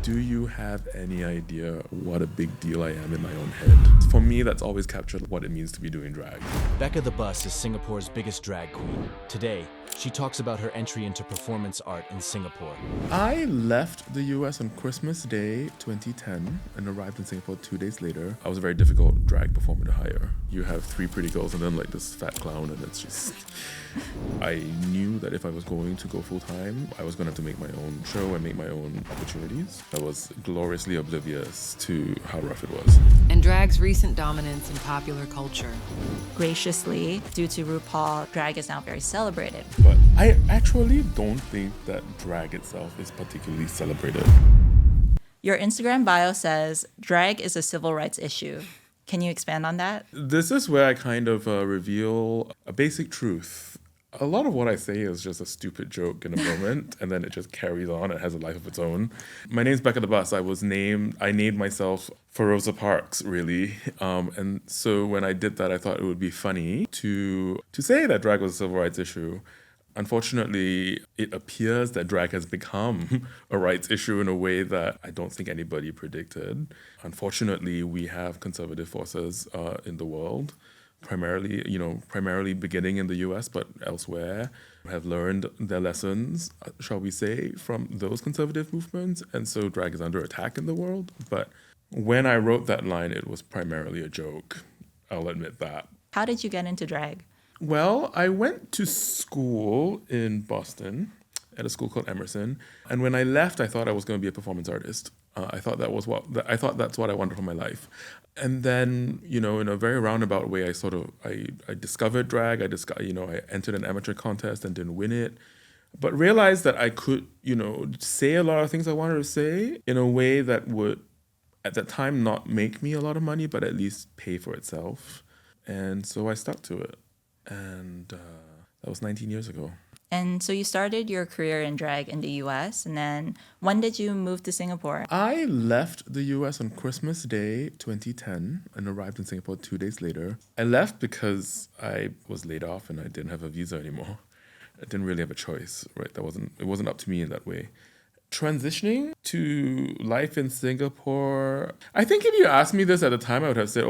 Do you have any idea what a big deal I am in my own head? For me, that's always captured what it means to be doing drag. Becca the Bus is Singapore's biggest drag queen. Today, she talks about her entry into performance art in Singapore. I left the US on Christmas Day 2010 and arrived in Singapore 2 days later. I was a very difficult drag performer to hire. You have three pretty girls and then like this fat clown, and it's just... I knew that if I was going to go full time, I was going to have to make my own show and make my own opportunities. I was gloriously oblivious to how rough it was. And drag's recent dominance in popular culture. Graciously, due to RuPaul, drag is now very celebrated. But I actually don't think that drag itself is particularly celebrated. Your Instagram bio says, drag is a civil rights issue. Can you expand on that? This is where I kind of reveal a basic truth. A lot of what I say is just a stupid joke in a moment, and then it just carries on. It has a life of its own. My name's Becca the Bus. I named myself for Rosa Parks, really. And so when I did that, I thought it would be funny to say that drag was a civil rights issue. Unfortunately, it appears that drag has become a rights issue in a way that I don't think anybody predicted. Unfortunately, we have conservative forces in the world, primarily beginning in the US, but elsewhere, have learned their lessons, shall we say, from those conservative movements. And so drag is under attack in the world. But when I wrote that line, it was primarily a joke. I'll admit that. How did you get into drag? Well, I went to school in Boston at a school called Emerson, and when I left, I thought I was going to be a performance artist. I thought that's what I wanted for my life. And then, in a very roundabout way, I discovered drag. I entered an amateur contest and didn't win it, but realized that I could, say a lot of things I wanted to say in a way that would, at that time, not make me a lot of money, but at least pay for itself. And so I stuck to it. And that was 19 years ago. And so you started your career in drag in the US, and then when did you move to Singapore? I left the US on Christmas Day 2010 and arrived in Singapore 2 days later. I left because I was laid off and I didn't have a visa anymore. I didn't really have a choice, right? It wasn't up to me in that way. Transitioning to life in Singapore, I think if you asked me this at the time, I would have said,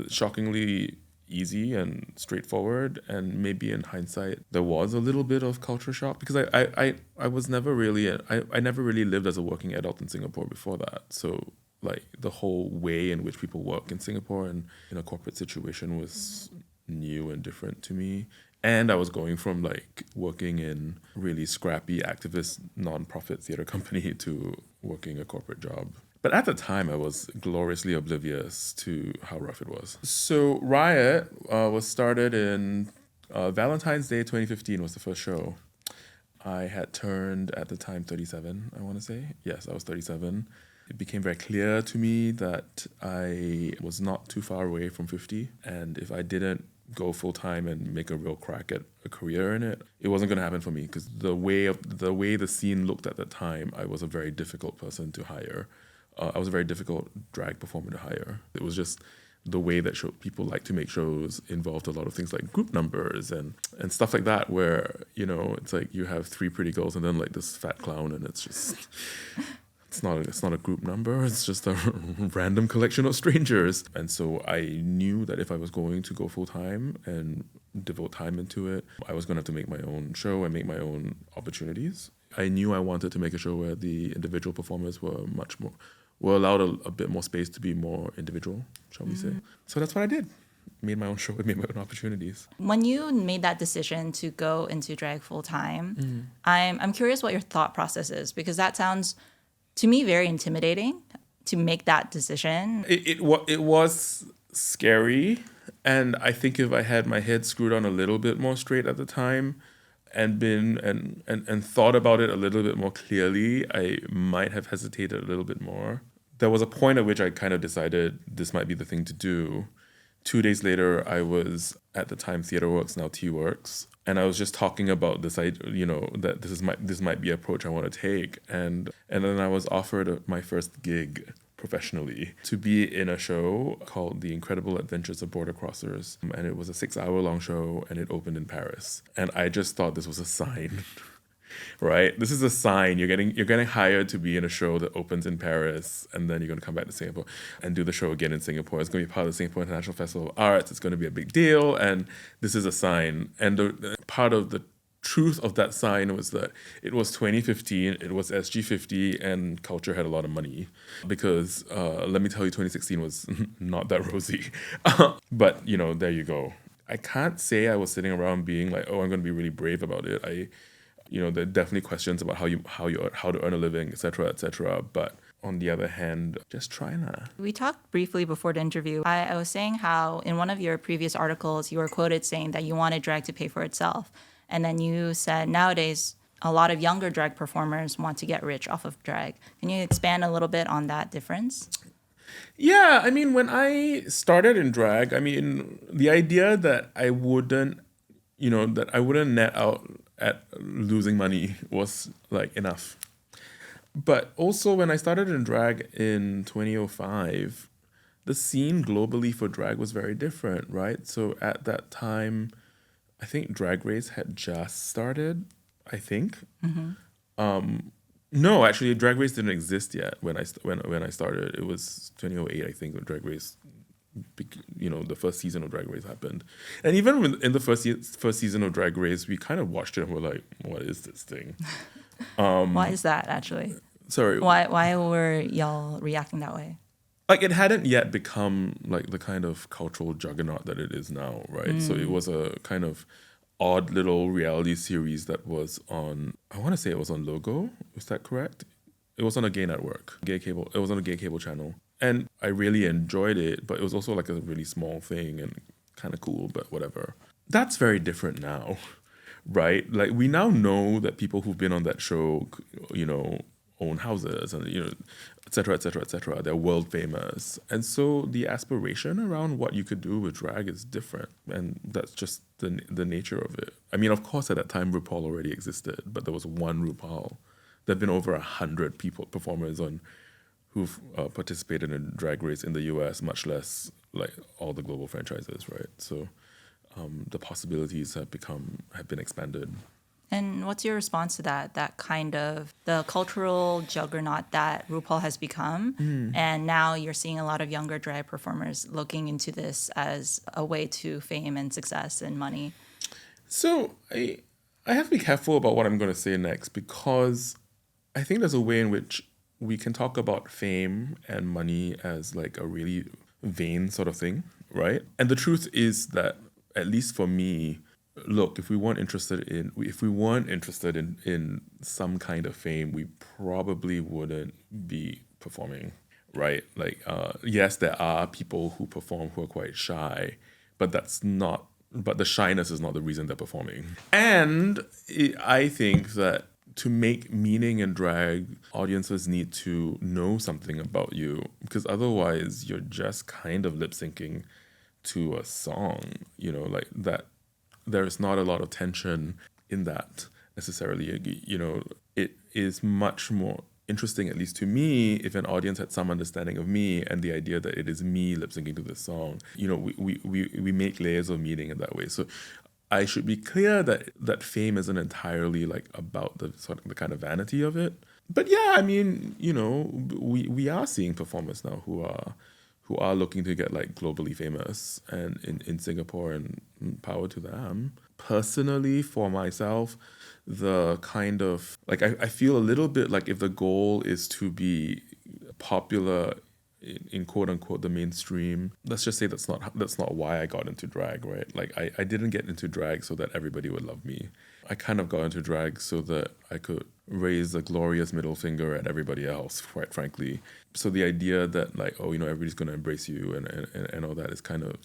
shockingly easy and straightforward, and maybe in hindsight there was a little bit of culture shock because I was never really I never really lived as a working adult in Singapore before that. So like the whole way in which people work in Singapore and in a corporate situation was new and different to me. And I was going from like working in really scrappy activist non-profit theater company to working a corporate job. But at the time, I was gloriously oblivious to how rough it was. So RIOT was started in Valentine's Day 2015 was the first show. I had turned, at the time, 37, I want to say. Yes, I was 37. It became very clear to me that I was not too far away from 50. And if I didn't go full-time and make a real crack at a career in it, it wasn't going to happen for me. Because the way the scene looked at the time, I was a very difficult person to hire. I was a very difficult drag performer to hire. It was just the way that people like to make shows involved a lot of things like group numbers and stuff like that, where, it's like you have three pretty girls and then like this fat clown, and it's just... It's not a group number. It's just a random collection of strangers. And so I knew that if I was going to go full time and devote time into it, I was going to have to make my own show and make my own opportunities. I knew I wanted to make a show where the individual performers were allowed a bit more space to be more individual, shall we say. So that's what I did. Made my own show and made my own opportunities. When you made that decision to go into drag full time, I'm curious what your thought process is, because that sounds, to me, very intimidating to make that decision. It was scary, and I think if I had my head screwed on a little bit more straight at the time and thought about it a little bit more clearly, I might have hesitated a little bit more. There was a point at which I kind of decided this might be the thing to do. 2 days later, I was at the time TheatreWorks, now T-Works, and I was just talking about this, that this might be an approach I want to take, and then I was offered my first gig professionally to be in a show called The Incredible Adventures of Border Crossers, and it was a 6-hour long show, and it opened in Paris, and I just thought this was a sign right? This is a sign you're getting hired to be in a show that opens in Paris, and then you're going to come back to Singapore and do the show again in Singapore. It's going to be part of the Singapore International Festival of Arts. It's going to be a big deal, and this is a sign. And the part of the truth of that sign was that it was 2015, it was SG50, and culture had a lot of money. Because let me tell you, 2016 was not that rosy. But there you go. I can't say I was sitting around being like, oh, I'm going to be really brave about it. There are definitely questions about how to earn a living, et cetera. But on the other hand, just try lah. We talked briefly before the interview. I was saying how in one of your previous articles, you were quoted saying that you wanted drag to pay for itself. And then you said nowadays, a lot of younger drag performers want to get rich off of drag. Can you expand a little bit on that difference? Yeah, I mean, when I started in drag, I mean, the idea that I wouldn't net out at losing money was like enough. But also when I started in drag in 2005, the scene globally for drag was very different, right? So at that time, I think Drag Race had just started, I think. No, actually, Drag Race didn't exist yet when I started. It was 2008, I think, when Drag Race, the first season of Drag Race happened. And even in the first season of Drag Race, we kind of watched it and we're like, what is this thing? Why is that, actually? Sorry. Why were y'all reacting that way? Like, it hadn't yet become like the kind of cultural juggernaut that it is now, right? So it was a kind of odd little reality series that was on, I want to say it was on Logo. Is that correct? It was on a gay network, gay cable. It was on a gay cable channel. And I really enjoyed it, but it was also like a really small thing and kind of cool, but whatever. That's very different now, right? Like, we now know that people who've been on that show, own houses and, et cetera. They're world famous. And so the aspiration around what you could do with drag is different. And that's just the nature of it. I mean, of course, at that time, RuPaul already existed, but there was one RuPaul. There have been over 100 performers who've participated in Drag Race in the US, much less like all the global franchises, right? So the possibilities have been expanded. And what's your response to that kind of the cultural juggernaut that RuPaul has become? And now you're seeing a lot of younger drag performers looking into this as a way to fame and success and money. So I have to be careful about what I'm going to say next, because I think there's a way in which we can talk about fame and money as like a really vain sort of thing, right? And the truth is that, at least for me, look, if we weren't interested in some kind of fame, we probably wouldn't be performing, right? Like, yes, there are people who perform who are quite shy, but the shyness is not the reason they're performing. And I think that to make meaning in drag, audiences need to know something about you, because otherwise you're just kind of lip syncing to a song, like that. There's not a lot of tension in that necessarily. It is much more interesting, at least to me, if an audience had some understanding of me and the idea that it is me lip syncing to this song. We make layers of meaning in that way. So I should be clear that fame isn't entirely like about the kind of vanity of it. But yeah, I mean, we are seeing performers now who are looking to get like globally famous and in Singapore, and power to them. Personally, for myself, the kind of like I feel a little bit like if the goal is to be popular in quote unquote the mainstream, let's just say that's not why I got into drag, right? Like I didn't get into drag so that everybody would love me. I kind of got into drag so that I could raise a glorious middle finger at everybody else, quite frankly. So the idea that like, oh, everybody's going to embrace you and all that is kind of,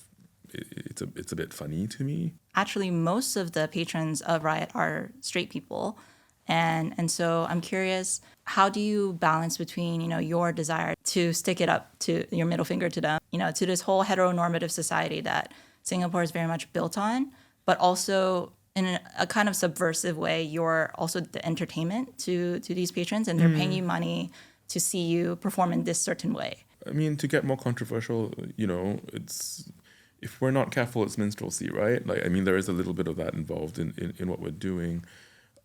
it's a bit funny to me. Actually, most of the patrons of Riot are straight people. And so I'm curious, how do you balance between, your desire to stick it up to your middle finger to them, to this whole heteronormative society that Singapore is very much built on, but also in a kind of subversive way, you're also the entertainment to these patrons, and they're paying you money to see you perform in this certain way. I mean, to get more controversial, it's, if we're not careful, it's minstrelsy, right? Like, I mean, there is a little bit of that involved in what we're doing.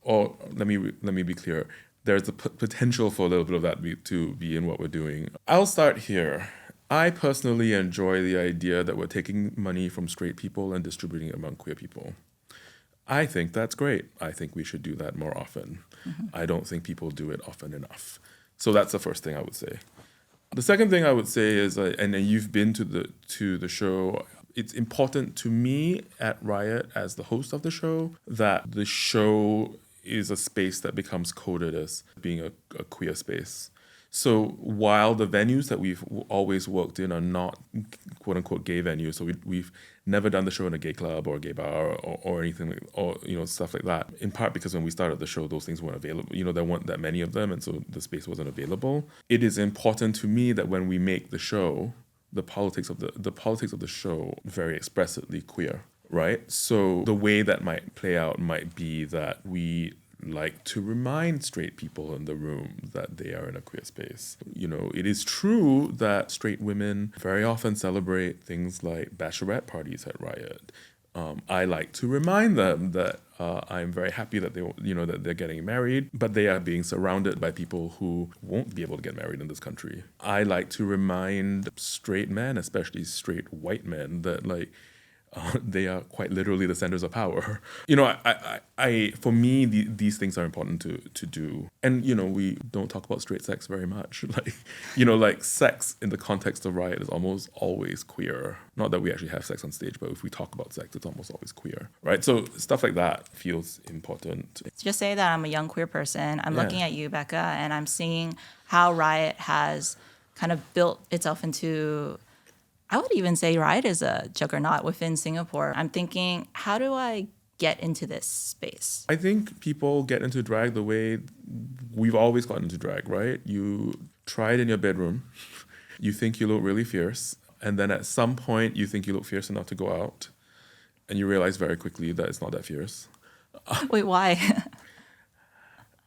or let me be clear. There's a potential for a little bit of that to be in what we're doing. I'll start here. I personally enjoy the idea that we're taking money from straight people and distributing it among queer people. I think that's great. I think we should do that more often. I don't think people do it often enough. So that's the first thing I would say. The second thing I would say is, and you've been to the show, it's important to me at Riot as the host of the show that the show is a space that becomes coded as being a queer space. So while the venues that we've always worked in are not quote unquote gay venues, so we've never done the show in a gay club or a gay bar or anything, or stuff like that. In part because when we started the show, those things weren't available. There weren't that many of them, and so the space wasn't available. It is important to me that when we make the show, the politics of the show very expressly queer, right? So the way that might play out might be that we like to remind straight people in the room that they are in a queer space. It is true that straight women very often celebrate things like bachelorette parties at Riot. I like to remind them that I'm very happy that that they're getting married, but they are being surrounded by people who won't be able to get married in this country. I like to remind straight men, especially straight white men, that they are quite literally the centers of power. For me, these things are important to do. And, we don't talk about straight sex very much. Sex in the context of Riot is almost always queer. Not that we actually have sex on stage, but if we talk about sex, it's almost always queer, right? So stuff like that feels important. Just say that I'm a young queer person. I'm looking at you, Becca, and I'm seeing how Riot has kind of built itself into... I would even say Riot is a juggernaut within Singapore. I'm thinking, how do I get into this space? I think people get into drag the way we've always gotten into drag, right? You try it in your bedroom. You think you look really fierce. And then at some point, you think you look fierce enough to go out. And you realize very quickly that it's not that fierce. Wait, why?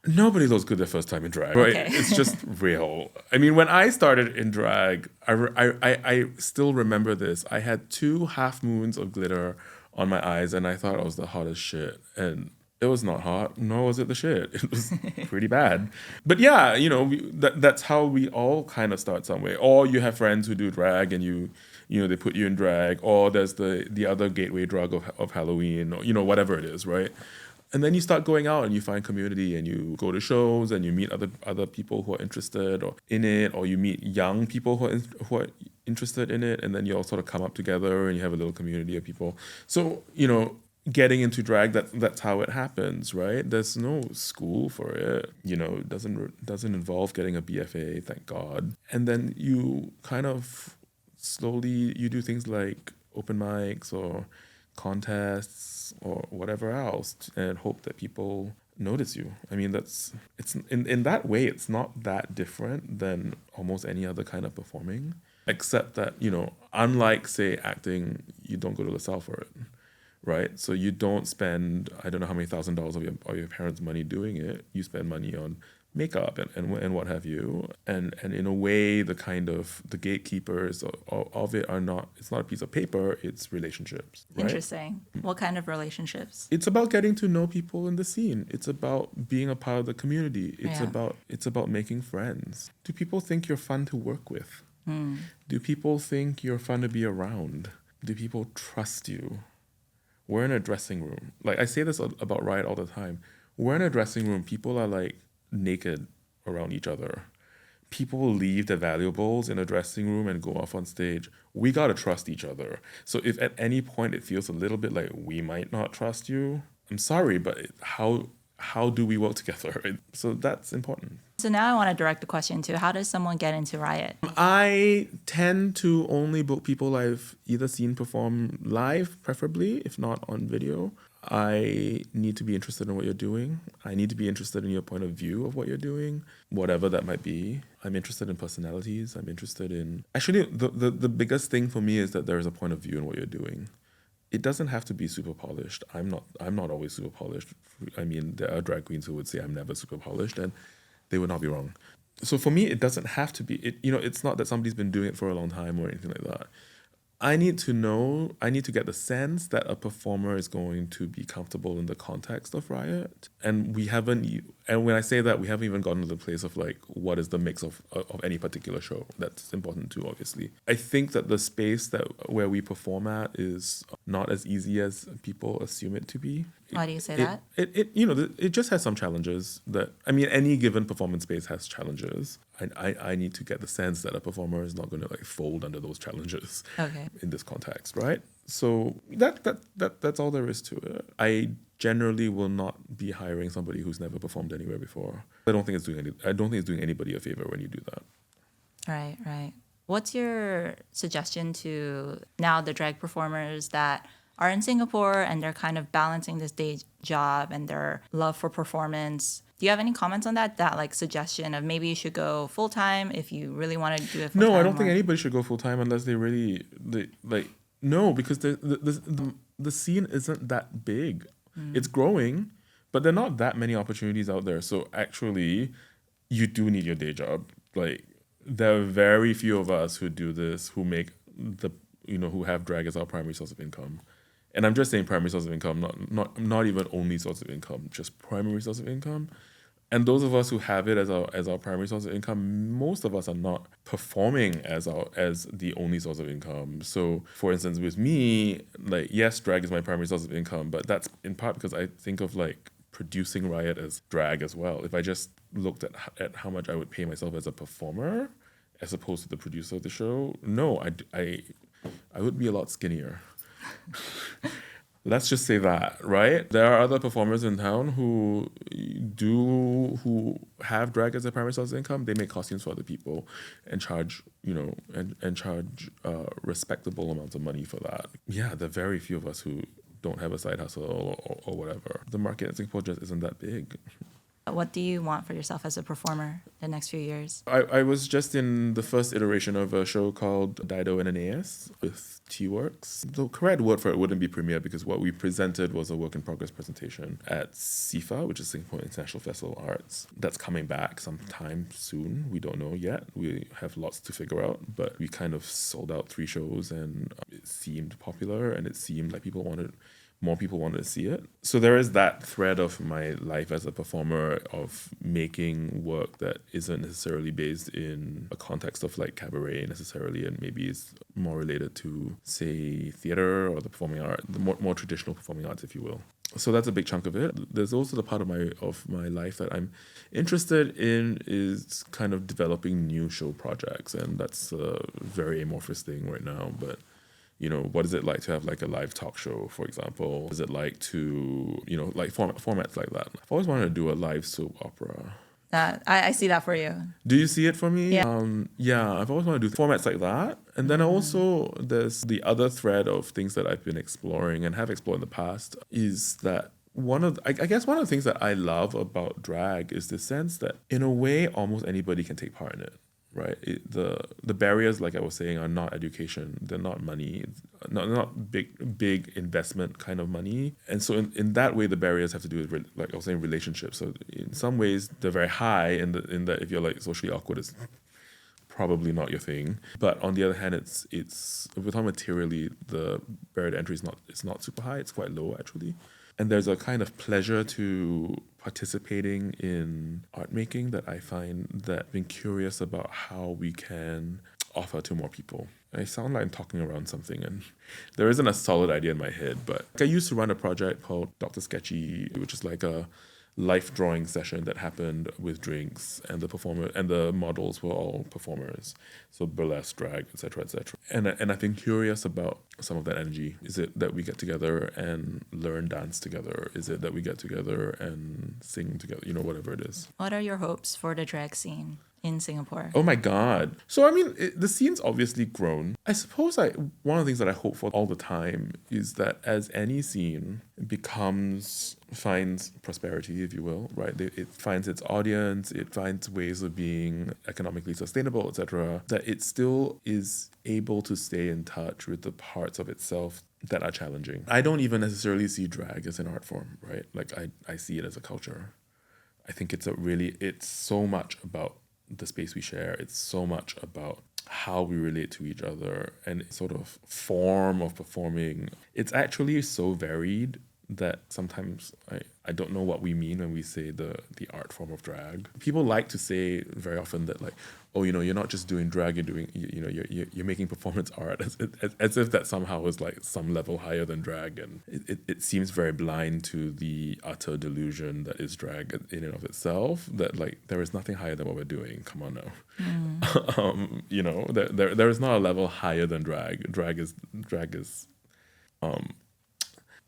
Nobody looks good their first time in drag, right? Okay. It's just real. I mean, when I started in drag, I still remember this. I had 2 half moons of glitter on my eyes, and I thought I was the hottest shit. And it was not hot, nor was it the shit. It was pretty bad. But yeah, that's how we all kind of start somewhere. Or you have friends who do drag, and they put you in drag. Or there's the other gateway drug of Halloween, or whatever it is, right? And then you start going out and you find community and you go to shows and you meet other people who are interested or in it, or you meet young people who are interested in it, and then you all sort of come up together and you have a little community of people. So, getting into drag, that's how it happens, right? There's no school for it. It doesn't involve getting a BFA, thank God. And then you kind of slowly you do things like open mics or contests or whatever else and hope that people notice you. I mean, it's in that way, it's not that different than almost any other kind of performing, except that, unlike, say, acting, you don't go to LaSalle for it, right? So you don't spend, I don't know how many $1,000s of your parents' money doing it. You spend money on makeup and what have you, and in a way the gatekeepers of it are not, it's not a piece of paper, it's relationships, right? Interesting. What kind of relationships? It's about getting to know people in the scene. It's about being a part of the community. It's about making friends. Do people think you're fun to work with? Do people think you're fun to be around? Do people trust you? We're in a dressing room. I say this about Riot all the time. We're in a dressing room. People are naked around each other. People will leave their valuables in a dressing room and go off on stage. We gotta trust each other. So if at any point it feels a little bit like we might not trust you, I'm sorry, but how do we work together? So that's important. So now I want to direct the question to, how does someone get into Riot? I tend to only book people I've either seen perform live, preferably, if not on video. I need to be interested in what you're doing. I need to be interested in your point of view of what you're doing, whatever that might be. I'm interested in personalities. I'm interested in... Actually, the biggest thing for me is that there is a point of view in what you're doing. It doesn't have to be super polished. I'm not always super polished. I mean, there are drag queens who would say I'm never super polished, and they would not be wrong. So for me, it doesn't have to be... It's not that somebody's been doing it for a long time or anything like that. I need to get the sense that a performer is going to be comfortable in the context of Riot. And and when I say that, we haven't even gotten to the place of like, what is the mix of any particular show. That's important too, obviously. I think that the space where we perform at is not as easy as people assume it to be. Why do you say that? It just has some challenges any given performance space has challenges. I need to get the sense that a performer is not going to like fold under those challenges in this context, right? So that's all there is to it. I generally will not be hiring somebody who's never performed anywhere before. I don't think it's doing anybody a favor when you do that. Right. What's your suggestion to now the drag performers that are in Singapore and they're kind of balancing this day job and their love for performance? Do you have any comments on that like suggestion of maybe you should go full time if you really want to do it full time? No, I don't think anybody should go full time unless because the scene isn't that big. It's growing, but there are not that many opportunities out there. So actually, you do need your day job. Like, there are very few of us who do this, who have drag as our primary source of income. And I'm just saying primary source of income, not even only source of income, just primary source of income. And those of us who have it as our primary source of income, most of us are not performing as the only source of income. So, for instance, with me, like, yes, drag is my primary source of income, but that's in part because I think of like producing Riot as drag as well. If I just looked at how much I would pay myself as a performer, as opposed to the producer of the show, no, I would be a lot skinnier. Let's just say that, right? There are other performers in town who have drag as their primary source of income. They make costumes for other people and charge, and charge respectable amounts of money for that. Yeah, there are very few of us who don't have a side hustle or whatever. The market in Singapore just isn't that big. What do you want for yourself as a performer the next few years? I was just in the first iteration of a show called Dido and Aeneas with T-Works. The correct word for it wouldn't be premiere because what we presented was a work in progress presentation at SIFA, which is Singapore International Festival of Arts. That's coming back sometime soon. We don't know yet. We have lots to figure out, but we kind of sold out 3 shows and it seemed popular and it seemed like more people wanted to see it. So there is that thread of my life as a performer of making work that isn't necessarily based in a context of like cabaret necessarily, and maybe is more related to, say, theater or the performing art, the more traditional performing arts, if you will. So that's a big chunk of it. There's also the part of my life that I'm interested in is kind of developing new show projects, and that's a very amorphous thing right now, but what is it like to have like a live talk show, for example? What is it like to, like formats like that? I've always wanted to do a live soap opera. I see that for you. Do you see it for me? Yeah. I've always wanted to do formats like that. And then also there's the other thread of things that I've been exploring and have explored in the past is that one of the things that I love about drag is the sense that in a way almost anybody can take part in it. Right, the barriers, like I was saying, are not education. They're not money, not big investment kind of money. And so in that way, the barriers have to do with, like I was saying, relationships. So in some ways, they're very high. In that if you're like socially awkward, it's probably not your thing. But on the other hand, it's if we're talking materially, the barrier to entry is not super high. It's quite low actually. And there's a kind of pleasure to participating in art making that I find that being curious about how we can offer to more people. I sound like I'm talking around something and there isn't a solid idea in my head, but I used to run a project called Dr. Sketchy, which is like a life drawing session that happened with drinks, and the performer and the models were all performers, so burlesque, drag, etc., etc. And I've been curious about some of that energy. Is it that we get together and learn dance together? Is it that we get together and sing together? Whatever it is. What are your hopes for the drag scene in Singapore? Oh my God. So, the scene's obviously grown. I suppose one of the things that I hope for all the time is that as any scene finds prosperity, if you will, right? It finds its audience, it finds ways of being economically sustainable, etc., that it still is able to stay in touch with the parts of itself that are challenging. I don't even necessarily see drag as an art form, right? Like I see it as a culture. I think it's so much about the space we share. It's so much about how we relate to each other and sort of form of performing. It's actually so varied that sometimes I don't know what we mean when we say the art form of drag. People like to say very often that like, oh, you're not just doing drag, you're doing, you're making performance art, as if that somehow is like some level higher than drag. And it seems very blind to the utter delusion that is drag in and of itself, that like there is nothing higher than what we're doing. Come on now. There is not a level higher than drag. Drag is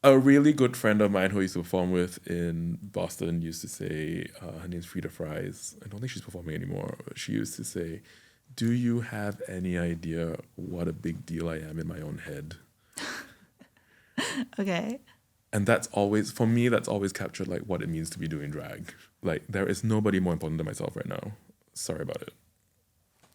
a really good friend of mine who I used to perform with in Boston used to say, her name's Frida Fries. I don't think she's performing anymore. But she used to say, do you have any idea what a big deal I am in my own head? Okay. And that's always, for me, that's always captured like what it means to be doing drag. Like there is nobody more important than myself right now. Sorry about it.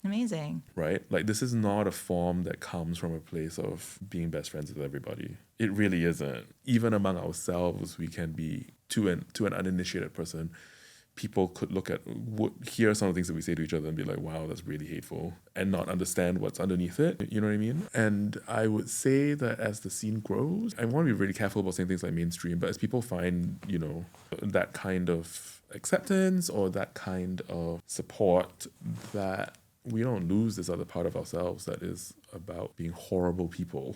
Amazing. Right? Like this is not a form that comes from a place of being best friends with everybody. It really isn't. Even among ourselves, we can be, to an uninitiated person, people could hear some of the things that we say to each other and be like, wow, that's really hateful, and not understand what's underneath it. You know what I mean? And I would say that as the scene grows, I want to be really careful about saying things like mainstream, but as people find, that kind of acceptance or that kind of support, that we don't lose this other part of ourselves that is about being horrible people.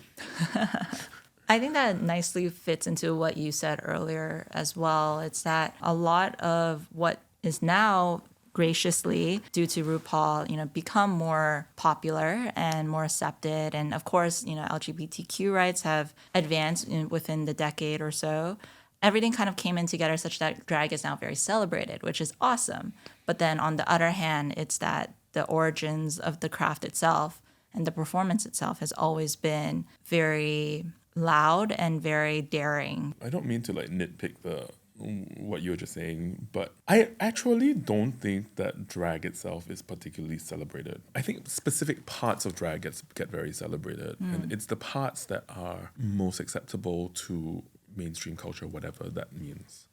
I think that nicely fits into what you said earlier as well. It's that a lot of what is now graciously, due to RuPaul, become more popular and more accepted. And of course, LGBTQ rights have advanced within the decade or so. Everything kind of came in together such that drag is now very celebrated, which is awesome. But then on the other hand, it's that the origins of the craft itself and the performance itself has always been very loud and very daring. I don't mean to like nitpick what you were just saying, but I actually don't think that drag itself is particularly celebrated. I think specific parts of drag get very celebrated, and it's the parts that are most acceptable to mainstream culture, whatever that means,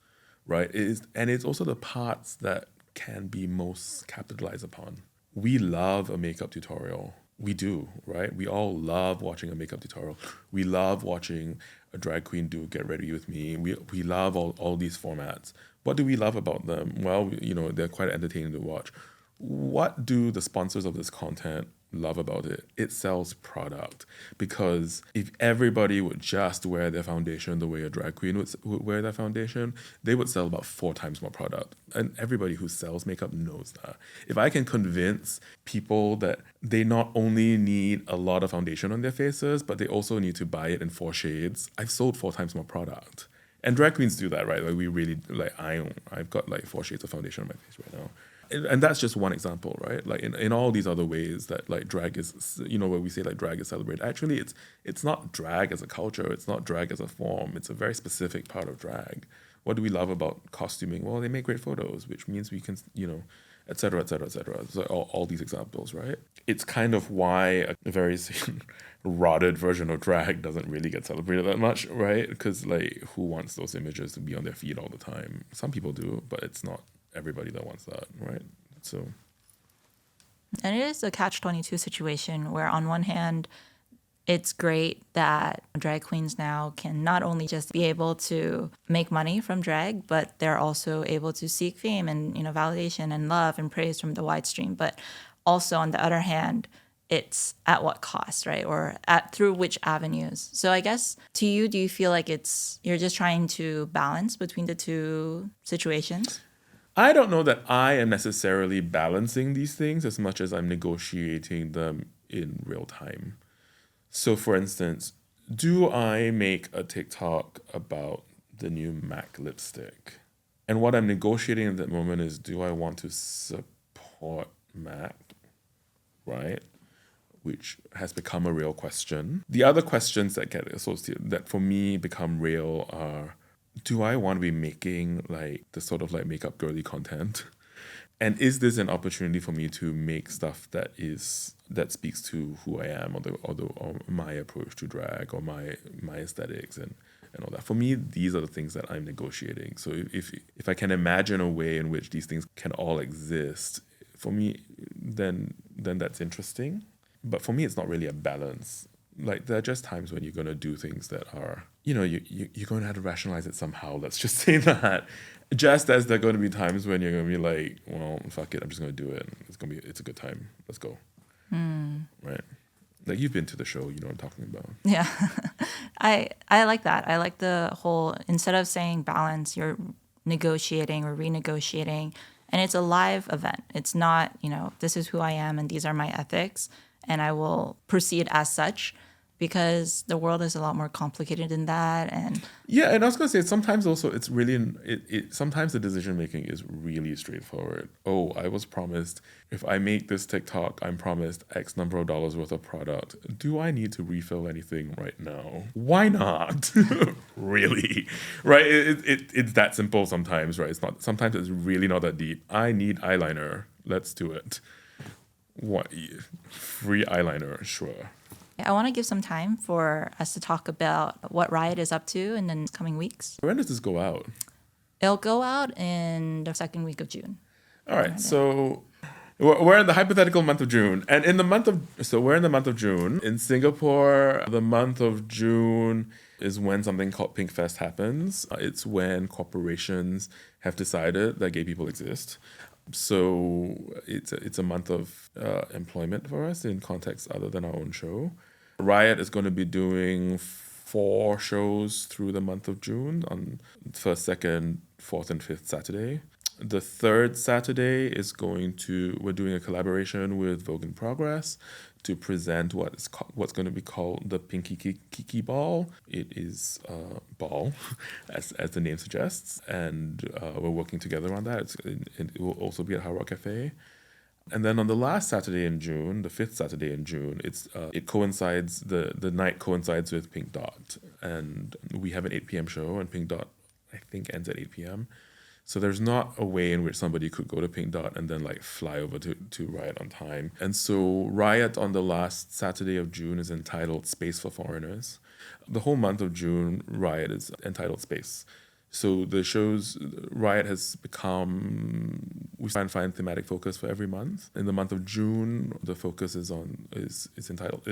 right? It's also the parts that can be most capitalized upon. We love a makeup tutorial. We do, right? We all love watching a makeup tutorial. We love watching a drag queen do Get Ready With Me. We love all these formats. What do we love about them? Well, they're quite entertaining to watch. What do the sponsors of this content love about it? It sells product, because if everybody would just wear their foundation the way a drag queen would wear their foundation, they would sell about 4 times more product. And everybody who sells makeup knows that. If I can convince people that they not only need a lot of foundation on their faces, but they also need to buy it in 4 shades, I've sold 4 times more product. And drag queens do that, right? Like we really, like I've got like 4 shades of foundation on my face right now. And that's just one example, right? Like in all these other ways that like drag is, where we say like drag is celebrated. Actually, it's not drag as a culture. It's not drag as a form. It's a very specific part of drag. What do we love about costuming? Well, they make great photos, which means we can, et cetera, et cetera, et cetera. So all these examples, right? It's kind of why a very rotted version of drag doesn't really get celebrated that much, right? Because like, who wants those images to be on their feed all the time? Some people do, but it's not everybody that wants that, right? So, and it is a catch-22 situation where on one hand, it's great that drag queens now can not only just be able to make money from drag, but they're also able to seek fame and validation and love and praise from the wide stream. But also on the other hand, it's at what cost, right? Or through which avenues. So I guess to you, do you feel like you're just trying to balance between the two situations? I don't know that I am necessarily balancing these things as much as I'm negotiating them in real time. So for instance, do I make a TikTok about the new MAC lipstick? And what I'm negotiating at that moment is, do I want to support MAC, right? Which has become a real question. The other questions that get associated, that for me become real, are, do I want to be making like the sort of like makeup girly content? And is this an opportunity for me to make stuff that speaks to who I am, or my approach to drag, or my aesthetics and all that? For me, these are the things that I'm negotiating. So if I can imagine a way in which these things can all exist for me, then that's interesting. But for me, it's not really a balance. Like, there are just times when you're going to do things that are, you're going to have to rationalize it somehow. Let's just say that. Just as there are going to be times when you're going to be like, well, fuck it, I'm just going to do it. It's a good time. Let's go. Right? Like, you've been to the show, you know what I'm talking about. Yeah. I like that. I like the whole, instead of saying balance, you're negotiating or renegotiating. And it's a live event. It's not, this is who I am and these are my ethics, and I will proceed as such, because the world is a lot more complicated than that. And yeah, and I was going to say, sometimes also it's really, sometimes the decision making is really straightforward. Oh, I was promised, if I make this TikTok, I'm promised X number of dollars worth of product. Do I need to refill anything right now? Why not? Really? Right? It's that simple sometimes, right? Sometimes it's really not that deep. I need eyeliner. Let's do it. What? Free eyeliner, sure. I want to give some time for us to talk about what Riot is up to in the coming weeks. When does this go out? It'll go out in the second week of June. All right, so we're in the hypothetical month of June. And we're in the month of June. In Singapore, the month of June is when something called Pink Fest happens. It's when corporations have decided that gay people exist. So it's a month of employment for us in context other than our own show. Riot is going to be doing 4 shows through the month of June on 1st, 2nd, 4th, and 5th Saturday. The 3rd Saturday we're doing a collaboration with Vogue in Progress to present what's going to be called the Pinky Kiki Ball. It is a ball, as the name suggests, and we're working together on that. It will also be at Hard Rock Cafe. And then on the last Saturday in June, the 5th Saturday in June, it coincides, the night coincides with Pink Dot. And we have an 8 p.m. show, and Pink Dot, I think, ends at 8 p.m. So there's not a way in which somebody could go to Pink Dot and then fly over to Riot on time. And so Riot on the last Saturday of June is entitled Space for Foreigners. The whole month of June, Riot is entitled Space. So the shows, Riot has become, we try and find thematic focus for every month. In the month of June, the focus is entitled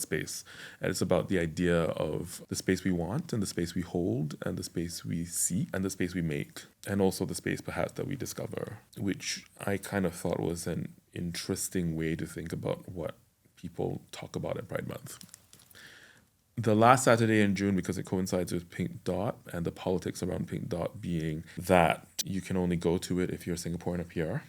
Space. And it's about the idea of the space we want and the space we hold and the space we seek and the space we make. And also the space perhaps that we discover, which I kind of thought was an interesting way to think about what people talk about at Pride Month. The last Saturday in June, because it coincides with Pink Dot and the politics around Pink Dot being that you can only go to it if you're Singaporean or PR,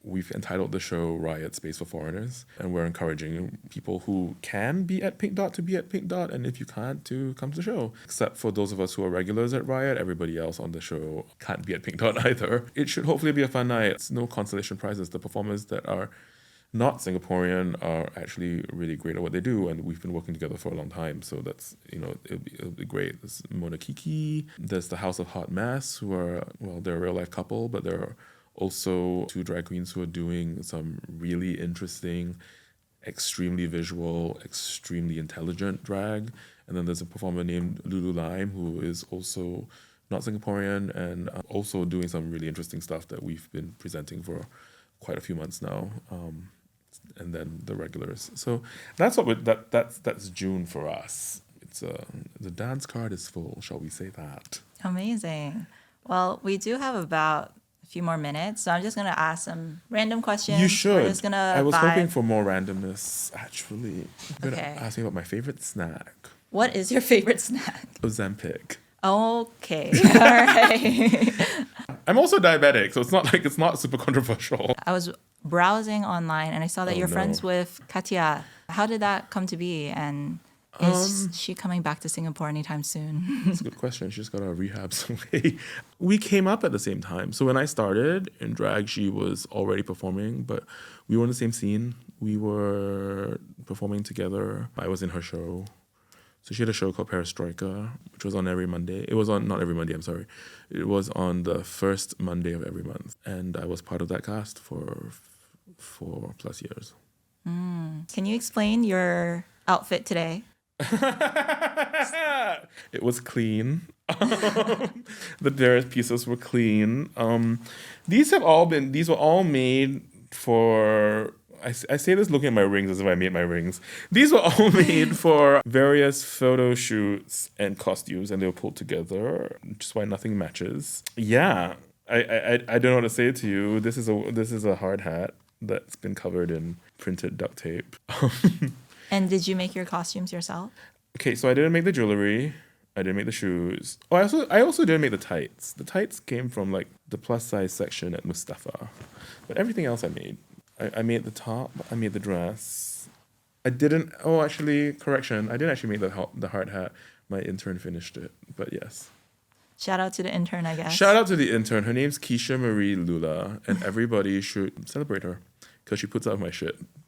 we've entitled the show Riot Space for Foreigners, and we're encouraging people who can be at Pink Dot to be at Pink Dot, and if you can't, to come to the show. Except for those of us who are regulars at Riot, everybody else on the show can't be at Pink Dot either. It should hopefully be a fun night. It's no consolation prizes. The performers that are not Singaporean are actually really great at what they do, and we've been working together for a long time, so that's, it'll be great. There's Mona Kiki, there's the House of Hot Mess, who are, they're a real life couple, but they're also 2 drag queens who are doing some really interesting, extremely visual, extremely intelligent drag. And then there's a performer named Lulu Lime, who is also not Singaporean and also doing some really interesting stuff that we've been presenting for quite a few months now. And then the regulars. So that's that's June for us. It's the dance card is full, shall we say that? Amazing. Well, we do have about a few more minutes, so I'm just gonna ask some random questions. You should. We're just gonna I was vibe. hoping for more randomness, actually. You're gonna Okay. ask me about my favorite snack. What is your favorite snack? Ozempic. Okay. All right. I'm also diabetic, so it's not super controversial. I was browsing online and I saw that you're no. friends with Katia. How did that come to be? And is she coming back to Singapore anytime soon? That's a good question. She just got out of rehab somewhere. We came up at the same time. So when I started in drag, she was already performing, but we were in the same scene. We were performing together. I was in her show. So she had a show called Perestroika, which was on every Monday. It was on, not every Monday, I'm sorry. It was on the first Monday of every month. And I was part of that cast for 4+ years. Can you explain your outfit today? It was clean. The derrick pieces were clean. These were all made for... I say this looking at my rings as if I made my rings. These were all made for various photo shoots and costumes, and they were pulled together, which is why nothing matches. Yeah, I don't know what to say to you. This is a hard hat that's been covered in printed duct tape. And did you make your costumes yourself? Okay, so I didn't make the jewelry. I didn't make the shoes. Oh, I also didn't make the tights. The tights came from like the plus size section at Mustafa, but everything else I made. I made the top. I made the dress. I didn't. Oh, actually, correction. I didn't actually make the hard hat. My intern finished it. But yes. Shout out to the intern, I guess. Shout out to the intern. Her name's Keisha Marie Lula, and everybody should celebrate her because she puts out my shit.